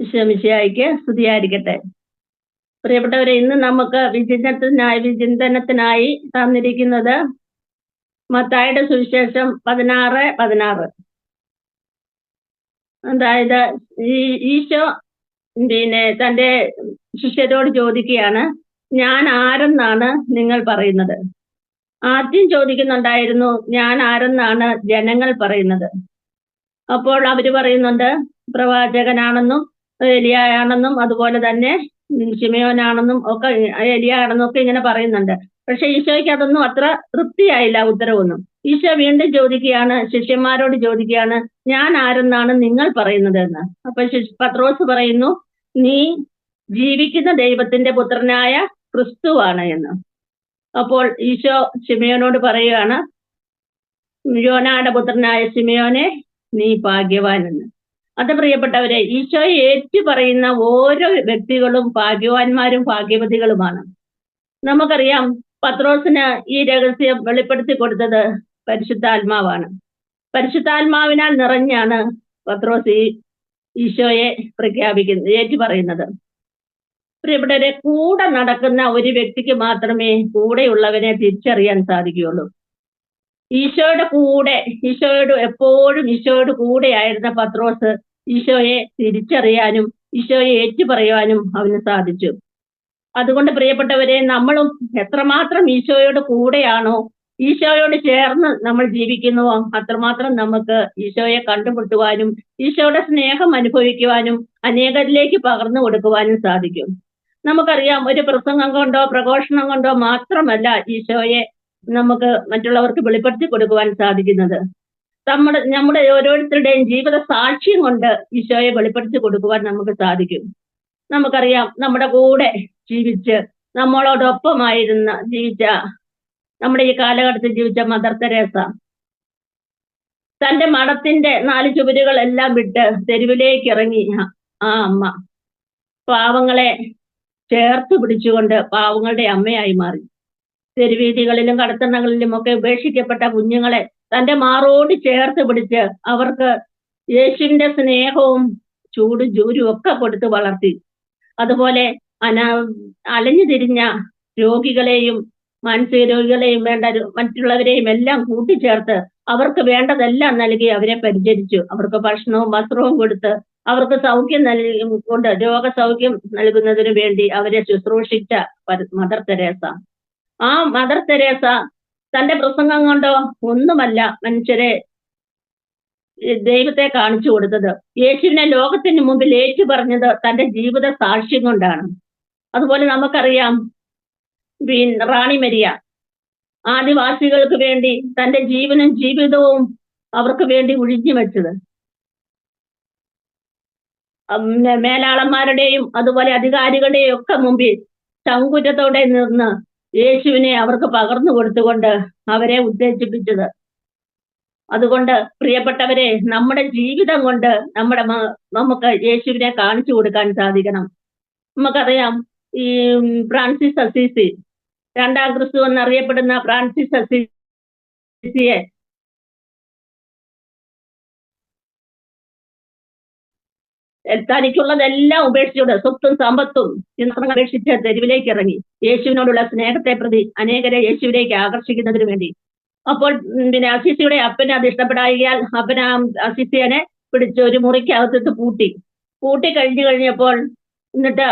ഈശോമിശിഹായ്ക്ക് സ്തുതിയായിരിക്കട്ടെ. പ്രിയപ്പെട്ടവരെ, ഇന്ന് നമുക്ക് വിചിന്തനത്തിനായി തന്നിരിക്കുന്നത് മത്തായിയുടെ സുവിശേഷം 16:16. അതായത് ഈശോ തന്റെ ശിഷ്യരോട് ചോദിക്കുകയാണ്, ഞാൻ ആരെന്നാണ് നിങ്ങൾ പറയുന്നത്? ആദ്യം ചോദിക്കുന്നുണ്ടായിരുന്നു, ഞാൻ ആരെന്നാണ് ജനങ്ങൾ പറയുന്നത്? അപ്പോൾ അവര് പറയുന്നുണ്ട്, പ്രവാചകനാണെന്നും എലിയായാണെന്നും അതുപോലെ തന്നെ ശിമയോനാണെന്നും ഒക്കെ, എലിയാണെന്നും ഒക്കെ ഇങ്ങനെ പറയുന്നുണ്ട്. പക്ഷെ ഈശോയ്ക്ക് അതൊന്നും അത്ര തൃപ്തിയായില്ല ഉത്തരവൊന്നും. ഈശോ വീണ്ടും ചോദിക്കുകയാണ്, ശിഷ്യന്മാരോട് ചോദിക്കുകയാണ്, ഞാൻ ആരെന്നാണ് നിങ്ങൾ പറയുന്നത് എന്ന്. അപ്പൊ പത്രോസ് പറയുന്നു, നീ ജീവിക്കുന്ന ദൈവത്തിന്റെ പുത്രനായ ക്രിസ്തുവാണ് എന്ന്. അപ്പോൾ ഈശോ ശിമയോനോട് പറയുകയാണ്, യോനായുടെ പുത്രനായ ശിമയോനെ, നീ ഭാഗ്യവാൻ എന്ന്. അത് പ്രിയപ്പെട്ടവരെ, ഈശോയെ ഏറ്റു പറയുന്ന ഓരോ വ്യക്തികളും ഭാഗ്യവാന്മാരും ഭാഗ്യവതികളുമാണ്. നമുക്കറിയാം, പത്രോസിന് ഈ രഹസ്യം വെളിപ്പെടുത്തി കൊടുത്തത് പരിശുദ്ധാത്മാവാണ്. പരിശുദ്ധാത്മാവിനാൽ നിറഞ്ഞാണ് പത്രോസ് ഈ ഈശോയെ ഏറ്റു പറയുന്നത്. പ്രിയപ്പെട്ടവരെ, കൂടെ നടക്കുന്ന ഒരു വ്യക്തിക്ക് മാത്രമേ കൂടെയുള്ളവനെ തിരിച്ചറിയാൻ സാധിക്കുകയുള്ളൂ. ഈശോയോട് എപ്പോഴും ഈശോയോട് കൂടെയായിരുന്ന പത്രോസ് ഈശോയെ തിരിച്ചറിയാനും ഈശോയെ ഏറ്റുപറയുവാനും അവന് സാധിച്ചു. അതുകൊണ്ട് പ്രിയപ്പെട്ടവരെ, നമ്മളും എത്രമാത്രം ഈശോയോട് കൂടെയാണോ, ഈശോയോട് ചേർന്ന് നമ്മൾ ജീവിക്കുന്നുവോ, അത്രമാത്രം നമുക്ക് ഈശോയെ കണ്ടുമുട്ടുവാനും ഈശോയുടെ സ്നേഹം അനുഭവിക്കുവാനും അനേകരിലേക്ക് പകർന്നു കൊടുക്കുവാനും സാധിക്കും. നമുക്കറിയാം, ഒരു പ്രസംഗം കൊണ്ടോ പ്രഘോഷണം കൊണ്ടോ മാത്രമല്ല ഈശോയെ നമുക്ക് മറ്റുള്ളവർക്ക് വെളിപ്പെടുത്തി കൊടുക്കുവാൻ സാധിക്കുന്നത്. നമ്മുടെ ഓരോരുത്തരുടെയും ജീവിത സാക്ഷ്യം കൊണ്ട് ഈശോയെ വെളിപ്പെടുത്തി കൊടുക്കുവാൻ നമുക്ക് സാധിക്കും. നമുക്കറിയാം, നമ്മുടെ കൂടെ ജീവിച്ച് ജീവിച്ച നമ്മുടെ ഈ കാലഘട്ടത്തിൽ ജീവിച്ച മദർ തെരേസ തന്റെ മഠത്തിന്റെ 4 ചുവരുകളെല്ലാം വിട്ട് തെരുവിലേക്ക് ഇറങ്ങി ആ അമ്മ പാവങ്ങളെ ചേർത്ത് പിടിച്ചുകൊണ്ട് പാവങ്ങളുടെ അമ്മയായി മാറി. തെരുവീതികളിലും കടത്തണ്ണകളിലും ഒക്കെ ഉപേക്ഷിക്കപ്പെട്ട കുഞ്ഞുങ്ങളെ തന്റെ മാറോട് ചേർത്ത് പിടിച്ച് അവർക്ക് യേശുവിന്റെ സ്നേഹവും ചൂടും ജൂരും ഒക്കെ കൊടുത്ത് വളർത്തി. അതുപോലെ അലഞ്ഞു തിരിഞ്ഞ രോഗികളെയും മാനസിക രോഗികളെയും മറ്റുള്ളവരെയും എല്ലാം കൂട്ടിച്ചേർത്ത് അവർക്ക് വേണ്ടതെല്ലാം നൽകി അവരെ പരിചരിച്ചു. അവർക്ക് ഭക്ഷണവും വസ്ത്രവും കൊടുത്ത് അവർക്ക് സൗഖ്യം കൊണ്ട് രോഗസൗഖ്യം നൽകുന്നതിനു വേണ്ടി അവരെ ശുശ്രൂഷിച്ച മദർ തെരേസ. ആ മദർ തെരേസ തന്റെ പ്രസംഗം കൊണ്ടോ ഒന്നുമല്ല മനുഷ്യരെ ദൈവത്തെ കാണിച്ചു കൊടുത്തത്. യേശുവിനെ ലോകത്തിന് മുമ്പിൽ ഏറ്റു പറഞ്ഞത് തന്റെ ജീവിത സാക്ഷ്യം കൊണ്ടാണ്. അതുപോലെ നമുക്കറിയാം, റാണി മരിയ ആദിവാസികൾക്ക് വേണ്ടി തന്റെ ജീവനും ജീവിതവും അവർക്ക് വേണ്ടി ഒഴിഞ്ഞു വെച്ചത്. മേലാളന്മാരുടെയും അതുപോലെ അധികാരികളുടെയും ഒക്കെ മുമ്പിൽ ചങ്കുറ്റത്തോടെ നിന്ന് യേശുവിനെ അവർക്ക് പകർന്നു കൊടുത്തുകൊണ്ട് അവരെ ഉത്തേജിപ്പിച്ചത്. അതുകൊണ്ട് പ്രിയപ്പെട്ടവരെ, നമ്മുടെ ജീവിതം കൊണ്ട് നമുക്ക് യേശുവിനെ കാണിച്ചു കൊടുക്കാൻ സാധിക്കണം. നമുക്കറിയാം, ഈ ഫ്രാൻസിസ് അസീസി, 2ാം ക്രിസ്തു എന്നറിയപ്പെടുന്ന ഫ്രാൻസിസ് അസീസിയെ തനിക്കുള്ളതെല്ലാം ഉപേക്ഷിച്ചുകൊണ്ട് സ്വത്തും സമ്പത്തും ഉപേക്ഷിച്ച് തെരുവിലേക്ക് ഇറങ്ങി യേശുവിനോടുള്ള സ്നേഹത്തെ പ്രതി അനേകരെ യേശുവിലേക്ക് ആകർഷിക്കുന്നതിന് വേണ്ടി. അപ്പോൾ അസീസിയുടെ അപ്പന് അത് ഇഷ്ടപ്പെടായികയാൽ അപ്പൻ അസീസിയനെ പിടിച്ച് ഒരു മുറിക്കകത്തിട്ട് പൂട്ടി കഴിഞ്ഞപ്പോൾ എന്നിട്ട്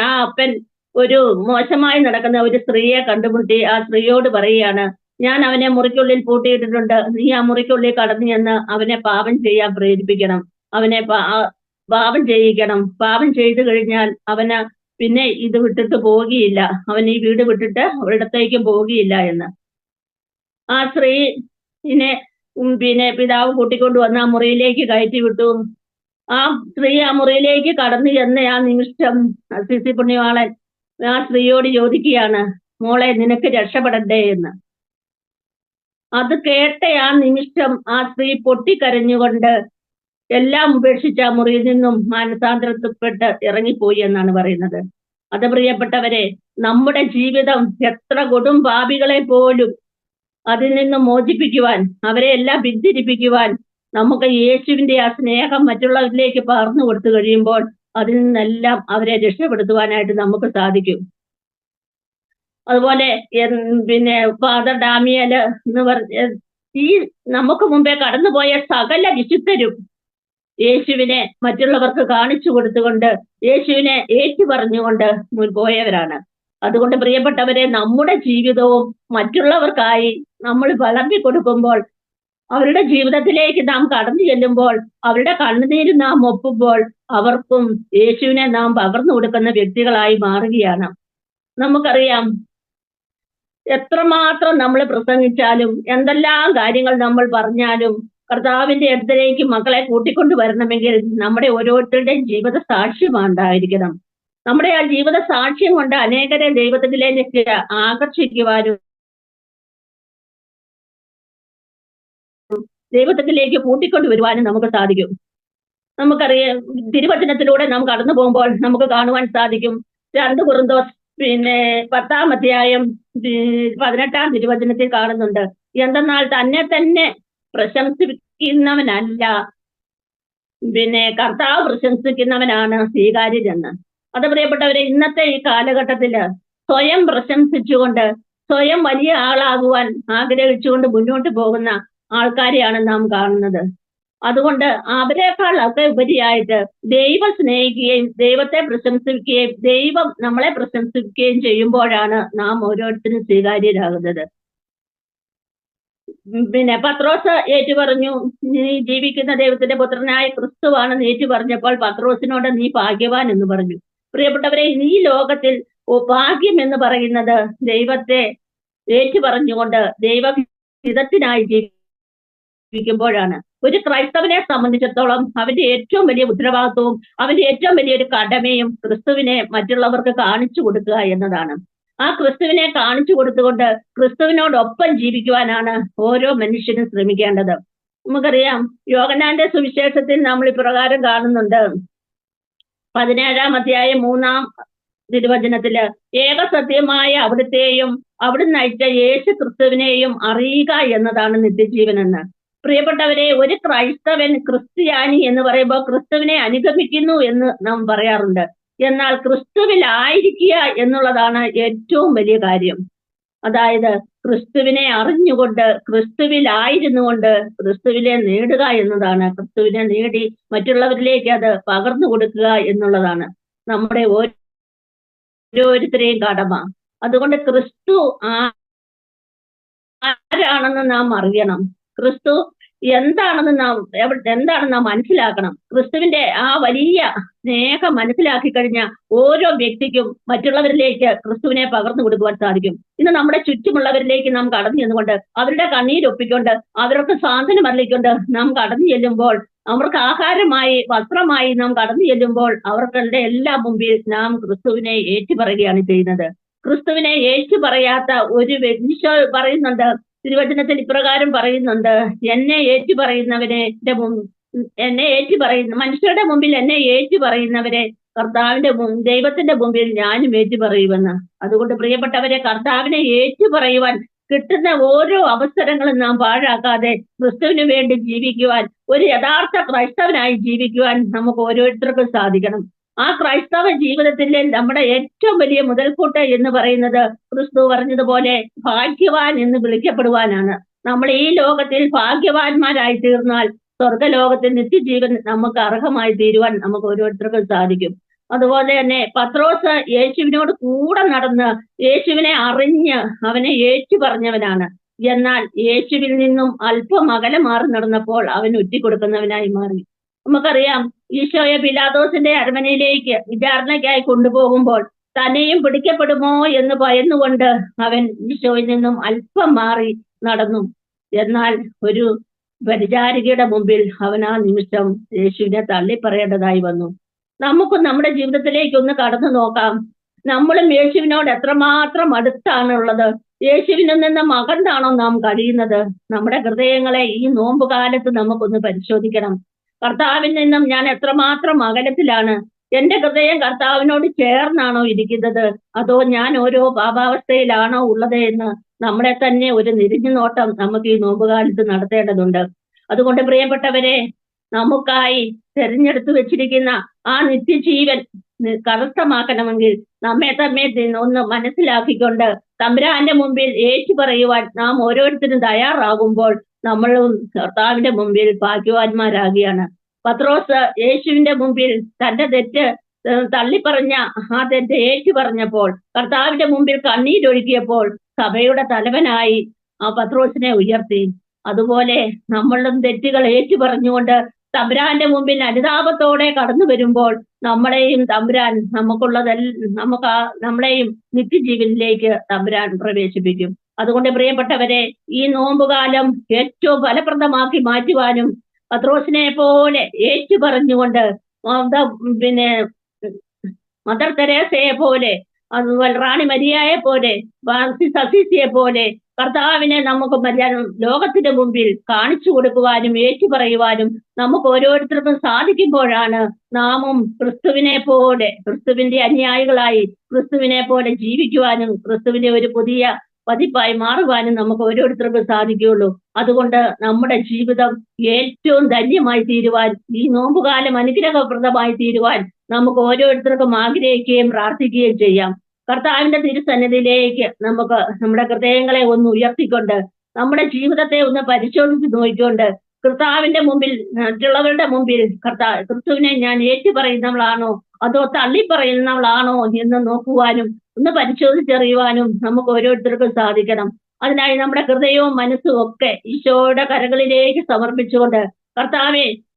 ആ അപ്പൻ ഒരു മോശമായി നടക്കുന്ന ഒരു സ്ത്രീയെ കണ്ടുമുട്ടി ആ സ്ത്രീയോട് പറയുകയാണ്, ഞാൻ അവനെ മുറിക്കുള്ളിൽ പൂട്ടിയിട്ടിട്ടുണ്ട്, നീ ആ മുറിക്കുള്ളിൽ കടന്നു ചെന്ന് അവനെ പാപം ചെയ്യാൻ പ്രേരിപ്പിക്കണം, അവനെ പാപം ചെയ്യിക്കണം, പാപം ചെയ്തു കഴിഞ്ഞാൽ അവന് പിന്നെ ഇത് വിട്ടിട്ട് പോവുകയില്ല, അവൻ ഈ വീട് വിട്ടിട്ട് ഒരിടത്തേക്കും പോവുകയില്ല എന്ന്. ആ സ്ത്രീനെ പിതാവ് കൂട്ടിക്കൊണ്ടു വന്ന് ആ മുറിയിലേക്ക് കയറ്റി വിട്ടു. ആ സ്ത്രീ ആ മുറിയിലേക്ക് കടന്നു ചെന്ന ആ നിമിഷം അസീസി പുണ്യവാളൻ ആ സ്ത്രീയോട് ചോദിക്കുകയാണ്, മോളെ, നിനക്ക് രക്ഷപ്പെടണ്ടേ എന്ന്. അത് കേട്ട ആ നിമിഷം ആ സ്ത്രീ പൊട്ടിക്കരഞ്ഞുകൊണ്ട് എല്ലാം ഉപേക്ഷിച്ച ആ മുറിയിൽ നിന്നും മാനസാന്തരപ്പെട്ട് ഇറങ്ങിപ്പോയി എന്നാണ് പറയുന്നത്. അത് പ്രിയപ്പെട്ടവരെ, നമ്മുടെ ജീവിതം എത്ര കൊടും പാപികളെ പോലും അതിൽ നിന്നും മോചിപ്പിക്കുവാൻ, അവരെ എല്ലാം പിന്തിരിപ്പിക്കുവാൻ നമുക്ക് യേശുവിന്റെ ആ സ്നേഹം മറ്റുള്ളവരിലേക്ക് പകർന്നു കൊടുത്തു കഴിയുമ്പോൾ അതിൽ നിന്നെല്ലാം അവരെ രക്ഷപ്പെടുത്തുവാനായിട്ട് നമുക്ക് സാധിക്കും. അതുപോലെ പിന്നെ ഫാദർ ഡാമിയല് എന്ന് പറഞ്ഞ ഈ നമുക്ക് മുമ്പേ കടന്നുപോയ സകല വിശുദ്ധരും യേശുവിനെ മറ്റുള്ളവർക്ക് കാണിച്ചു കൊടുത്തുകൊണ്ട് യേശുവിനെ ഏറ്റു പറഞ്ഞുകൊണ്ട് പോയവരാണ്. അതുകൊണ്ട് പ്രിയപ്പെട്ടവരെ, നമ്മുടെ ജീവിതവും മറ്റുള്ളവർക്കായി നമ്മൾ വിളമ്പി കൊടുക്കുമ്പോൾ, അവരുടെ ജീവിതത്തിലേക്ക് നാം കടന്നു ചെല്ലുമ്പോൾ, അവരുടെ കണ്ണുനീര് നാം ഒപ്പുമ്പോൾ അവർക്കും യേശുവിനെ നാം പകർന്നു കൊടുക്കുന്ന വ്യക്തികളായി മാറുകയാണ്. നമുക്കറിയാം, എത്രമാത്രം നമ്മൾ പ്രസംഗിച്ചാലും എന്തെല്ലാം കാര്യങ്ങൾ നമ്മൾ പറഞ്ഞാലും കർത്താവിന്റെ അടുത്തേക്ക് മക്കളെ കൂട്ടിക്കൊണ്ട് വരണമെങ്കിൽ നമ്മുടെ ഓരോരുത്തരുടെയും ജീവിത സാക്ഷ്യമാണ് ഉണ്ടായിരിക്കണം. നമ്മുടെ ആ ജീവിത സാക്ഷ്യം കൊണ്ട് അനേകരെ ദൈവത്തിലേക്ക് ആകർഷിക്കുവാനും ദൈവത്തിലേക്ക് കൂട്ടിക്കൊണ്ടുവരുവാനും നമുക്ക് സാധിക്കും. നമുക്കറിയാം, തിരുവചനത്തിലൂടെ നാം കടന്നു പോകുമ്പോൾ നമുക്ക് കാണുവാൻ സാധിക്കും. 2 കൊരിന്തോസ് 10-ാം അധ്യായം 18-ാം തിരുവചനത്തിൽ കാണുന്നുണ്ട്. എന്തെന്നാൽ തന്നെ തന്നെ പ്രശംസിക്കുന്നവനല്ല, കർത്താവ് പ്രശംസിക്കുന്നവനാണ് സ്വീകാര്യരെന്ന്. അത് പ്രിയപ്പെട്ടവരെ, ഇന്നത്തെ ഈ കാലഘട്ടത്തില് സ്വയം പ്രശംസിച്ചുകൊണ്ട് സ്വയം വലിയ ആളാകുവാൻ ആഗ്രഹിച്ചുകൊണ്ട് മുന്നോട്ട് പോകുന്ന ആൾക്കാരെയാണ് നാം കാണുന്നത്. അതുകൊണ്ട് അവരെക്കാളൊക്കെ ഉപരിയായിട്ട് ദൈവം സ്നേഹിക്കുകയും ദൈവത്തെ പ്രശംസിക്കുകയും ദൈവം നമ്മളെ പ്രശംസിക്കുകയും ചെയ്യുമ്പോഴാണ് നാം ഓരോരുത്തരും സ്വീകാര്യരാകുന്നത്. പത്രോസ് ഏറ്റുപറഞ്ഞു, നീ ജീവിക്കുന്ന ദൈവത്തിന്റെ പുത്രനായ ക്രിസ്തുവാണെന്ന് ഏറ്റുപറഞ്ഞപ്പോൾ പത്രോസിനോട് നീ ഭാഗ്യവാൻ എന്ന് പറഞ്ഞു. പ്രിയപ്പെട്ടവരെ, ഈ ലോകത്തിൽ ഭാഗ്യം എന്ന് പറയുന്നത് ദൈവത്തെ ഏറ്റുപറഞ്ഞുകൊണ്ട് ദൈവഹിതത്തിനായി ജീവിക്കുമ്പോഴാണ്. ഒരു ക്രൈസ്തവനെ സംബന്ധിച്ചിടത്തോളം അവന്റെ ഏറ്റവും വലിയ ഉത്തരവാദിത്വവും അവന്റെ ഏറ്റവും വലിയൊരു കടമയും ക്രിസ്തുവിനെ മറ്റുള്ളവർക്ക് കാണിച്ചു കൊടുക്കുക എന്നതാണ്. ആ ക്രിസ്തുവിനെ കാണിച്ചു കൊടുത്തുകൊണ്ട് ക്രിസ്തുവിനോടൊപ്പം ജീവിക്കുവാനാണ് ഓരോ മനുഷ്യനും ശ്രമിക്കേണ്ടത്. നമുക്കറിയാം, യോഹന്നാന്റെ സുവിശേഷത്തിൽ നമ്മൾ ഇപ്രകാരം കാണുന്നുണ്ട്. 17-ാം അധ്യായം 3-ാം തിരുവചനത്തില്, ഏകസത്യമായ അവിടുത്തെയും അവിടുന്ന് അയച്ച യേശു ക്രിസ്തുവിനെയും അറിയുക എന്നതാണ് നിത്യജീവനെന്ന്. പ്രിയപ്പെട്ടവരെ, ഒരു ക്രൈസ്തവൻ ക്രിസ്ത്യാനി എന്ന് പറയുമ്പോൾ ക്രിസ്തുവിനെ അനുഗമിക്കുന്നു എന്ന് നാം പറയാറുണ്ട്. എന്നാൽ ക്രിസ്തുവിലായിരിക്കുക എന്നുള്ളതാണ് ഏറ്റവും വലിയ കാര്യം. അതായത് ക്രിസ്തുവിനെ അറിഞ്ഞുകൊണ്ട് ക്രിസ്തുവിലായിരുന്നു കൊണ്ട് ക്രിസ്തുവിനെ നേടുക എന്നതാണ്. ക്രിസ്തുവിനെ നേടി മറ്റുള്ളവരിലേക്ക് അത് പകർന്നു കൊടുക്കുക എന്നുള്ളതാണ് നമ്മുടെ ഓരോരുത്തരെയും കടമ. അതുകൊണ്ട് ക്രിസ്തു ആരാണെന്ന് നാം അറിയണം. ക്രിസ്തു എന്താണെന്ന് നാം മനസ്സിലാക്കണം. ക്രിസ്തുവിന്റെ ആ വലിയ സ്നേഹം മനസ്സിലാക്കി കഴിഞ്ഞാൽ ഓരോ വ്യക്തിക്കും മറ്റുള്ളവരിലേക്ക് ക്രിസ്തുവിനെ പകർന്നു കൊടുക്കുവാൻ സാധിക്കും. ഇന്ന് നമ്മുടെ ചുറ്റുമുള്ളവരിലേക്ക് നാം കടന്നു ചെന്നുകൊണ്ട് അവരുടെ കണ്ണീരൊപ്പിക്കൊണ്ട് അവർക്ക് സാന്ത്വനം അറിയിക്കൊണ്ട് നാം കടന്നു ചെല്ലുമ്പോൾ, അവർക്ക് ആഹാരമായി വസ്ത്രമായി നാം കടന്നു ചെല്ലുമ്പോൾ അവരുടെ എല്ലാം മുമ്പിൽ നാം ക്രിസ്തുവിനെ ഏറ്റുപറയുകയാണ് ചെയ്യുന്നത്. ക്രിസ്തുവിനെ ഏറ്റുപറയാത്ത ഒരു ഈശോ പറയുന്നുണ്ട്, തിരുവചനത്തിൽ ഇപ്രകാരം പറയുന്നുണ്ട്, എന്നെ ഏറ്റുപറയുന്നവരെ മനുഷ്യരുടെ മുമ്പിൽ എന്നെ ഏറ്റുപറയുന്നവരെ കർത്താവിന്റെ ദൈവത്തിന്റെ മുമ്പിൽ ഞാനും ഏറ്റുപറയുമെന്ന്. അതുകൊണ്ട് പ്രിയപ്പെട്ടവരെ, കർത്താവിനെ ഏറ്റുപറയുവാൻ കിട്ടുന്ന ഓരോ അവസരങ്ങളും നാം പാഴാക്കാതെ ക്രിസ്തുവിന് വേണ്ടി ജീവിക്കുവാൻ, ഒരു യഥാർത്ഥ ക്രൈസ്തവനായി ജീവിക്കുവാൻ നമുക്ക് ഓരോരുത്തർക്കും സാധിക്കണം. ആ ക്രൈസ്തവ ജീവിതത്തിലെ നമ്മുടെ ഏറ്റവും വലിയ മുതൽക്കൂട്ട് എന്ന് പറയുന്നത് ക്രിസ്തു പറഞ്ഞതുപോലെ ഭാഗ്യവാൻ എന്ന് വിളിക്കപ്പെടുവാനാണ്. നമ്മൾ ഈ ലോകത്തിൽ ഭാഗ്യവാന്മാരായി തീർന്നാൽ സ്വർഗലോകത്തിൽ നിത്യജീവൻ നമുക്ക് അർഹമായി തീരുവാൻ നമുക്ക് ഓരോരുത്തർക്കും സാധിക്കും. അതുപോലെ തന്നെ പത്രോസ് യേശുവിനോട് കൂടെ നടന്ന് യേശുവിനെ അറിഞ്ഞ് അവനെ ഏറ്റുപറഞ്ഞവനാണ്. എന്നാൽ യേശുവിൽ നിന്നും അല്പം അകലെ മാറി നടന്നപ്പോൾ അവൻ ഒറ്റിക്കൊടുക്കുന്നവനായി മാറി. നമുക്കറിയാം, ഈശോയെ പിലാത്തോസിന്റെ അരമനയിലേക്ക് വിചാരണയ്ക്കായി കൊണ്ടുപോകുമ്പോൾ തന്നെയും പിടിക്കപ്പെടുമോ എന്ന് ഭയന്നുകൊണ്ട് അവൻ ഈശോയിൽ നിന്നും അല്പം മാറി നടന്നു. എന്നാൽ ഒരു പരിചാരികയുടെ മുമ്പിൽ അവൻ ആ നിമിഷം യേശുവിനെ തള്ളിപ്പറയേണ്ടതായി വന്നു. നമുക്കും നമ്മുടെ ജീവിതത്തിലേക്ക് ഒന്ന് കടന്നു നോക്കാം. നമ്മളും യേശുവിനോട് എത്രമാത്രം അടുത്താണുള്ളത്, യേശുവിനിൽ നിന്നും അകന്നാണോ നാം കഴിയുന്നത്? നമ്മുടെ ഹൃദയങ്ങളെ ഈ നോമ്പുകാലത്ത് നമുക്കൊന്ന് പരിശോധിക്കണം. കർത്താവിൽ നിന്നും ഞാൻ എത്രമാത്രം അകലത്തിലാണ്? എന്റെ ഹൃദയം കർത്താവിനോട് ചേർന്നാണോ ഇരിക്കുന്നത്, അതോ ഞാൻ ഓരോ പാപാവസ്ഥയിലാണോ ഉള്ളത് എന്ന് നമ്മളെ തന്നെ ഒരു നിരിഞ്ഞു നോട്ടം നമുക്ക് ഈ നോമ്പുകാലത്ത് നടത്തേണ്ടതുണ്ട്. അതുകൊണ്ട് പ്രിയപ്പെട്ടവരെ, നമുക്കായി തെരഞ്ഞെടുത്തു വെച്ചിരിക്കുന്ന ആ നിത്യജീവൻ കരസ്ഥമാക്കണമെങ്കിൽ നമ്മെ തമ്മെ ഒന്ന് മനസ്സിലാക്കിക്കൊണ്ട് തമ്പുരാന്റെ മുമ്പിൽ ഏറ്റു പറയുവാൻ നാം ഓരോരുത്തരും തയ്യാറാകുമ്പോൾ നമ്മളും കർത്താവിന്റെ മുമ്പിൽ ഭാഗ്യവാന്മാരാകുകയാണ്. പത്രോസ് യേശുവിന്റെ മുമ്പിൽ തന്റെ തെറ്റ് തള്ളിപ്പറഞ്ഞ ആ തെറ്റ് ഏറ്റു പറഞ്ഞപ്പോൾ, കർത്താവിന്റെ മുമ്പിൽ കണ്ണീരൊഴുക്കിയപ്പോൾ സഭയുടെ തലവനായി ആ പത്രോസിനെ ഉയർത്തി. അതുപോലെ നമ്മളും തെറ്റുകൾ ഏറ്റു പറഞ്ഞുകൊണ്ട് തമ്പുരാന്റെ മുമ്പിൽ അനുതാപത്തോടെ കടന്നു വരുമ്പോൾ നമ്മളെയും തമ്പുരാൻ നമ്മളെയും നിത്യജീവനിലേക്ക് തമ്പുരാൻ പ്രവേശിപ്പിക്കും. അതുകൊണ്ട് പ്രിയപ്പെട്ടവരെ, ഈ നോമ്പുകാലം ഏറ്റവും ഫലപ്രദമാക്കി മാറ്റുവാനും പത്രോസിനെ പോലെ ഏറ്റു പറഞ്ഞുകൊണ്ട് പിന്നെ മദർ തെരേസയെ പോലെ, അതുപോലെ റാണി മരിയയെ പോലെ, ഫ്രാൻസിസ് അസീസിയെ പോലെ കർത്താവിനെ നമുക്ക് ലോകത്തിന്റെ മുമ്പിൽ കാണിച്ചു കൊടുക്കുവാനും ഏറ്റുപറയുവാനും നമുക്ക് ഓരോരുത്തർക്കും സാധിക്കുമ്പോഴാണ് നാമും ക്രിസ്തുവിന്റെ അനുയായികളായി ക്രിസ്തുവിനെ പോലെ ജീവിക്കുവാനും ക്രിസ്തുവിന്റെ ഒരു പുതിയ പതിപ്പായി മാറുവാനും നമുക്ക് ഓരോരുത്തർക്കും സാധിക്കുകയുള്ളൂ. അതുകൊണ്ട് നമ്മുടെ ജീവിതം ഏറ്റവും ധന്യമായി തീരുവാൻ, ഈ നോമ്പുകാലം അനുഗ്രഹപ്രദമായി തീരുവാൻ നമുക്ക് ഓരോരുത്തർക്കും ആഗ്രഹിക്കുകയും പ്രാർത്ഥിക്കുകയും ചെയ്യാം. കർത്താവിന്റെ തിരുസന്നിധിയിലേക്ക് നമുക്ക് നമ്മുടെ ഹൃദയങ്ങളെ ഒന്ന് ഉയർത്തിക്കൊണ്ട് നമ്മുടെ ജീവിതത്തെ ഒന്ന് പരിശോധിച്ച് നോക്കിക്കൊണ്ട് കർത്താവിന്റെ മുമ്പിൽ, മറ്റുള്ളവരുടെ മുമ്പിൽ ക്രിസ്തുവിനെ ഞാൻ ഏറ്റുപറയുന്നവളാണോ അതോ തള്ളിപ്പറയുന്നവളാണോ എന്ന് നോക്കുവാനും ഒന്ന് പരിശോധിച്ചറിയുവാനും നമുക്ക് ഓരോരുത്തർക്കും സാധിക്കണം. അതിനായി നമ്മുടെ ഹൃദയവും മനസ്സും ഒക്കെ ഈശോയുടെ കരങ്ങളിലേക്ക് സമർപ്പിച്ചുകൊണ്ട്, കർത്താവെ,